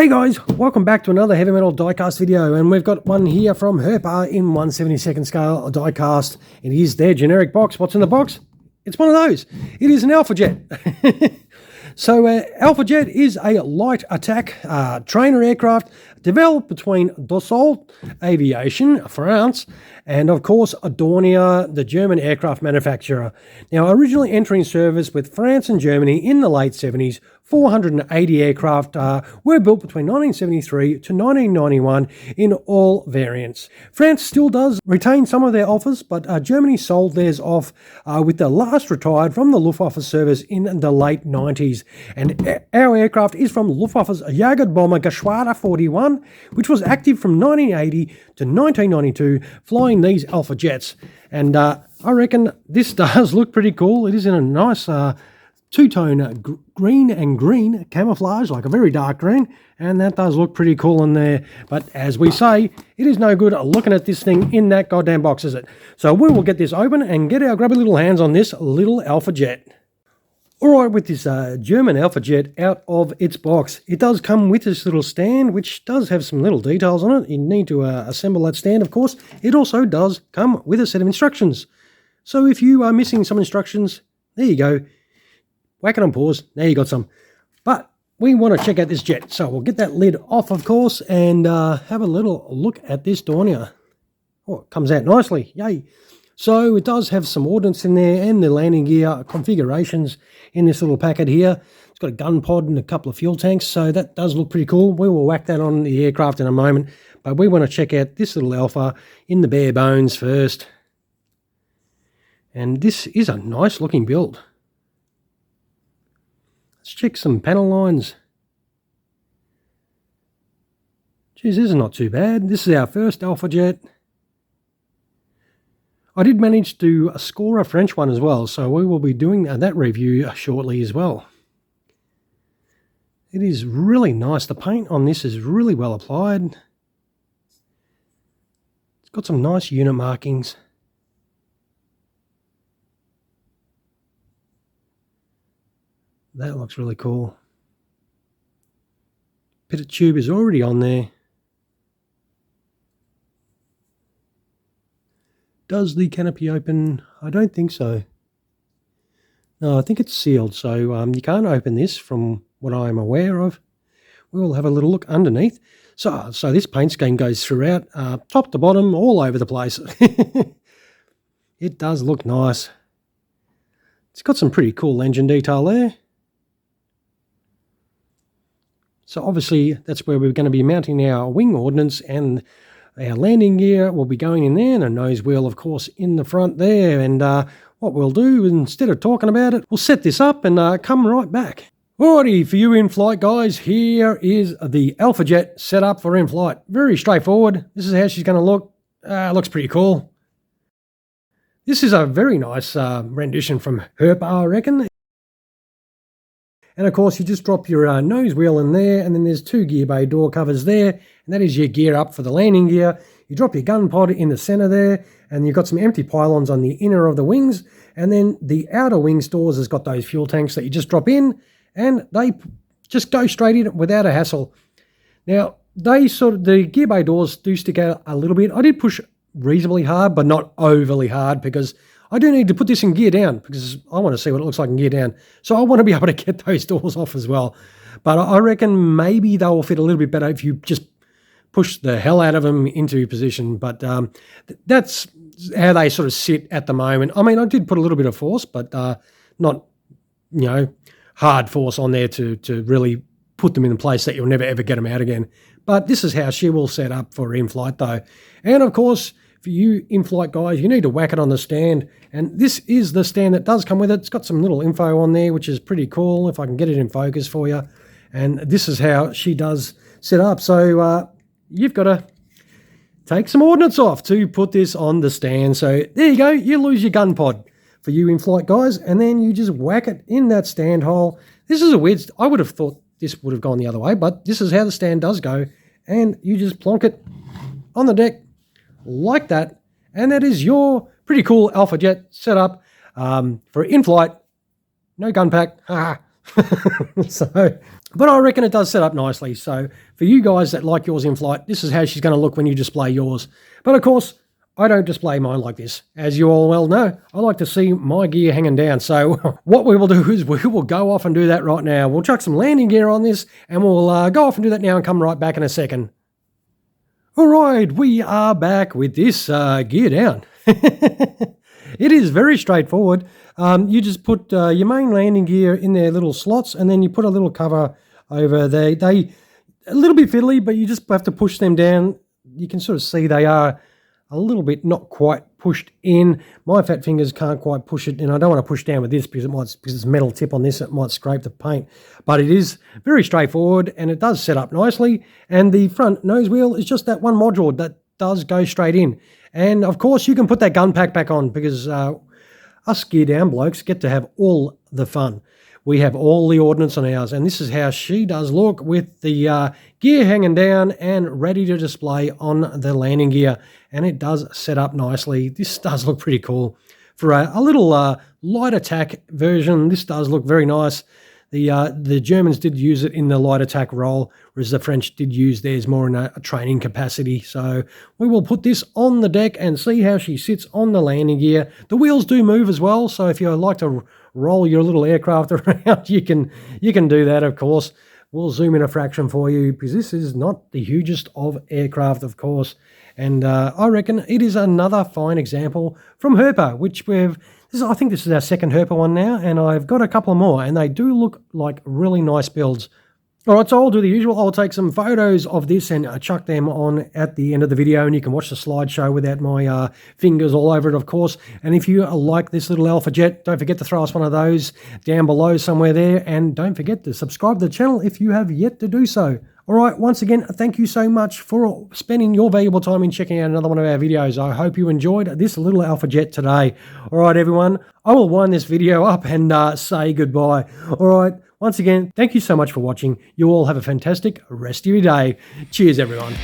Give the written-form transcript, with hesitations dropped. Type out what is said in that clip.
Hey guys, welcome back to another heavy metal diecast video, and we've got one here from Herpa in 1/72nd scale diecast. It is their generic box. What's in the box? It's one of those. It is an Alpha Jet. So Alpha Jet is a light attack trainer aircraft developed between Dassault Aviation, France, and of course Dornier, the German aircraft manufacturer. Now, originally entering service with France and Germany in the late 70s, 480 aircraft were built between 1973 to 1991 in all variants. France still does retain some of their offers, but Germany sold theirs off with the last retired from the Luftwaffe service in the late 90s. And our aircraft is from Luftwaffe's Jägerbomber Geschwader 41, which was active from 1980 to 1992, flying these Alpha Jets. And I reckon this does look pretty cool. It is in a nice two-tone green and green camouflage, like a very dark green, and that does look pretty cool in there. But as we say, it is no good looking at this thing in that goddamn box, is it? So we will get this open and get our grubby little hands on this little Alpha Jet. Alright, with this German Alpha Jet out of its box, it does come with this little stand, which does have some little details on it. You need to assemble that stand, of course. It also does come with a set of instructions. So if you are missing some instructions, there you go. Whack it on pause. Now you got some. But we want to check out this jet. So we'll get that lid off, of course, and have a little look at this Dornier. Oh, it comes out nicely. Yay. So it does have some ordnance in there and the landing gear configurations in this little packet here. It's got a gun pod and a couple of fuel tanks, so that does look pretty cool. We will whack that on the aircraft in a moment, but we want to check out this little Alpha in the bare bones first. And this is a nice looking build. Let's check some panel lines. Geez, this is not too bad. This is our first Alpha Jet. I did manage to score a French one as well, so we will be doing that review shortly as well. It is really nice. The paint on this is really well applied. It's got some nice unit markings. That looks really cool. Pitot tube is already on there. Does the canopy open? I don't think so. No, I think it's sealed, so you can't open this from what I am aware of. We will have a little look underneath. So this paint scheme goes throughout, top to bottom, all over the place. It does look nice. It's got some pretty cool engine detail there. So obviously that's where we're going to be mounting our wing ordnance, and our landing gear will be going in there, and a nose wheel, of course, in the front there. And what we'll do, instead of talking about it, we'll set this up and come right back. Alrighty, for you in-flight guys, here is the Alpha Jet set up for in-flight. Very straightforward. This is how she's going to look. Looks pretty cool. This is a very nice rendition from Herpa, I reckon. And of course, you just drop your nose wheel in there, and then there's two gear bay door covers there, and that is your gear up for the landing gear. You drop your gun pod in the center there, and you've got some empty pylons on the inner of the wings, and then the outer wing stores has got those fuel tanks that you just drop in, and they just go straight in without a hassle. Now, the gear bay doors do stick out a little bit. I did push reasonably hard, but not overly hard, because I do need to put this in gear down, because I want to see what it looks like in gear down. So I want to be able to get those doors off as well. But I reckon maybe they will fit a little bit better if you just push the hell out of them into position. But that's how they sort of sit at the moment. I mean, I did put a little bit of force, but not, hard force on there to really put them in a place that you'll never ever get them out again. But this is how she will set up for in-flight though. And of course, for you in-flight guys, you need to whack it on the stand. And this is the stand that does come with it. It's got some little info on there, which is pretty cool, if I can get it in focus for you. And this is how she does set up. So you've got to take some ordnance off to put this on the stand. So there you go. You lose your gun pod for you in-flight guys, and then you just whack it in that stand hole. This is a weird... I would have thought this would have gone the other way, but this is how the stand does go. And you just plonk it on the deck like that, and that is your pretty cool Alpha Jet setup for in-flight. No gun pack. So, but I reckon it does set up nicely. So for you guys that like yours in flight, this is how she's going to look when you display yours. But of course, I don't display mine like this. As you all well know, I like to see my gear hanging down. So what we will do is we will go off and do that right now. We'll chuck some landing gear on this and we'll go off and do that now and come right back in a second. All right, we are back with this gear down. It is very straightforward. You just put your main landing gear in their little slots and then you put a little cover over there. They a little bit fiddly, but you just have to push them down. You can sort of see they are a little bit not quite pushed in. My fat fingers can't quite push it, and I don't want to push down with this because it's metal tip on this, it might scrape the paint. But it is very straightforward, and it does set up nicely. And the front nose wheel is just that one module that does go straight in. And of course, you can put that gun pack back on because us gear down blokes get to have all the fun. We have all the ordnance on ours, and this is how she does look with the gear hanging down and ready to display on the landing gear. And it does set up nicely. This does look pretty cool. For a little light attack version, this does look very nice. The Germans did use it in the light attack role, whereas the French did use theirs more in a training capacity. So we will put this on the deck and see how she sits on the landing gear. The wheels do move as well, so if you like to roll your little aircraft around, you can do that, of course. We'll zoom in a fraction for you because this is not the hugest of aircraft, of course. And I reckon it is another fine example from Herpa, which I think this is our second Herpa one now, and I've got a couple more, and they do look like really nice builds. All right, so I'll do the usual. I'll take some photos of this and chuck them on at the end of the video, and you can watch the slideshow without my fingers all over it, of course. And if you like this little Alpha Jet, don't forget to throw us one of those down below somewhere there, and don't forget to subscribe to the channel if you have yet to do so. All right, once again, thank you so much for spending your valuable time in checking out another one of our videos. I hope you enjoyed this little Alpha Jet today. All right, everyone, I will wind this video up and say goodbye. All right, once again, thank you so much for watching. You all have a fantastic rest of your day. Cheers, everyone.